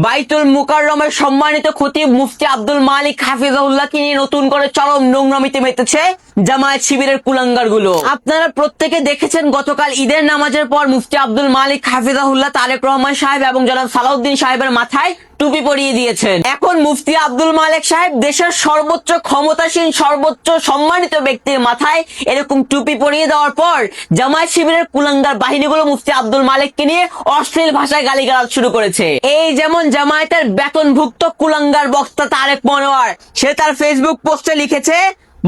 বাইতুল মুকাররমের সম্মানিত খতিব মুফতি আব্দুল মালিক হাফিজাহুল্লাহকে নিয়ে নতুন করে চরম নোংরামিতে মেতেছে জামায়াত শিবিরের কুলাঙ্গার গুলো। আপনারা প্রত্যেকে দেখেছেন গতকাল ঈদের নামাজের পর মুফতি আব্দুল মালিক হাফিজাহুল্লাহ তারেক রহমান সাহেব এবং জনাব সালাউদ্দিন সাহেবের মাথায় টুপি পরিয়ে দিয়েছেন। এখন মুফতি আব্দুল মালিক সাহেব দেশের সর্বোচ্চ ক্ষমতাসীন সর্বোচ্চ সম্মানিত ব্যক্তির মাথায় এরকম টুপি পরিয়ে দেওয়ার পর জামায়াত শিবিরের কুলাঙ্গার বাহিনীগুলো মুফতি আব্দুল মালিককে নিয়ে অশ্লীল ভাষায় গালিগালাজ শুরু করেছে। এই যেমন জামায়াতের বেতনভুক্ত কুলাঙ্গার বক্তা তারেক মনোয়ার, সে তার ফেসবুক পোস্টে লিখেছে,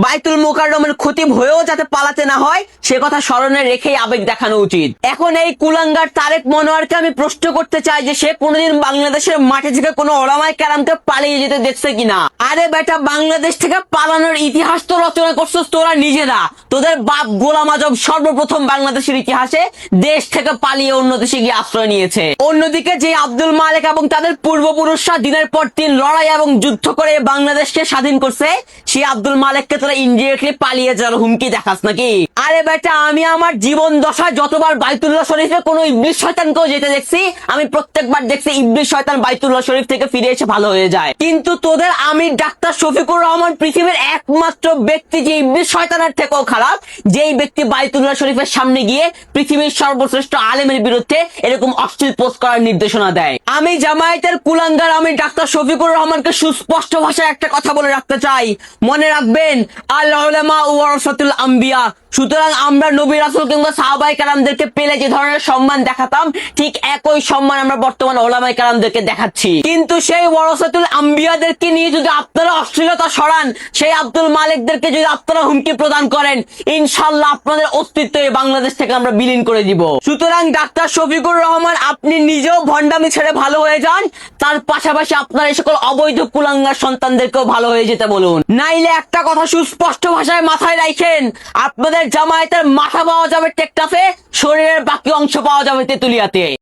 বাইতুল মুকাররমের খতিব হয়েও যাতে পালাতে না হয় সে কথা স্মরণে রেখেই আবেগ দেখানো উচিত। এখন এই কুলাঙ্গার তারেক মনোয়ারকে আমি প্রশ্ন করতে চাই যে সে কোনোদিন বাংলাদেশের মাঠে থেকে কোনো ওলামায়ে কেরামকে পালিয়ে যেতে দেখছে কিনা? আরে বেটা, বাংলাদেশ থেকে পালানোর ইতিহাস তো রচনা করছিস তোরা নিজেরা। তোদের বাপ গোলাম আজম সর্বপ্রথম বাংলাদেশের ইতিহাসে দেশ থেকে পালিয়ে অন্য দেশে গিয়ে আশ্রয় নিয়েছে। অন্যদিকে যে আব্দুল মালিক এবং তাদের পূর্বপুরুষরা দিনের পর দিন লড়াই এবং যুদ্ধ করে বাংলাদেশকে স্বাধীন করছে, সেই আব্দুল মালিককে ইনডিরেক্টলি পালিয়ে যাওয়ার হুমকি দেখাস নাকি? আরে বেটা, আমি আমার জীবন দশায় যতবার বাইতুল্লাহ শরীফে কোনো ইবলিস শয়তানকেও যেতে দেখছি, আমি প্রত্যেকবার দেখছি ইবলিস শয়তান বাইতুল্লাহ শরীফ থেকে ফিরে এসে ভালো হয়ে যায়। কিন্তু তোদের আমির ডাক্তার শফিকুর রহমান পৃথিবীর একমাত্র ব্যক্তি যে ইবলিস শয়তানের থেকেও খারাপ, যেই ব্যক্তি বাইতুল্লাহ শরীফের সামনে গিয়ে পৃথিবীর সর্বশ্রেষ্ঠ আলেমের বিরুদ্ধে এরকম অশ্লীল পোস্ট করার নির্দেশনা দেয়। আমি জামায়াতের কুলাঙ্গার আমির ডাক্তার শফিকুর রহমানকে সুস্পষ্ট ভাষায় একটা কথা বলে রাখতে চাই, মনে রাখবেন আল উলামা ওয়ারাসাতুল আম্বিয়া। সুতরাং আমরা নবী রাসূল কিংবা সাহাবায়ে কেরামদেরকে পেলে যে ধরনের সম্মান দেখাতাম, ঠিক একই সম্মান আমরা বর্তমান ওলামায়ে কেরামদেরকে দেখাচ্ছি। কিন্তু সেই ওয়ারাসাতুল আম্বিয়াদেরকে নিয়ে যদি আপনারা অশ্লীলতা ছড়ান, সেই আব্দুল মালিকদেরকে যদি আপনারা হুমকি প্রদান করেন, ইনশাআল্লাহ আপনাদের অস্তিত্ব এই বাংলাদেশ থেকে আমরা বিলীন করে দিব। সুতরাং ডাক্তার শফিকুর রহমান, আপনি নিজেও ভণ্ডামি ছেড়ে ভালো হয়ে যান, তার পাশাপাশি আপনার এই সকল অবৈধ কুলাঙ্গার সন্তানদেরকেও ভালো হয়ে যেতে বলুন। নাইলে একটা কথা সুস্পষ্ট ভাষায় মাথায় রাখেন, আপনাদের জামায়াতের মাথা পাওয়া যাবে টেকটাফে, শরীরের বাকি অংশ পাওয়া যাবে তেতুলিয়াতে।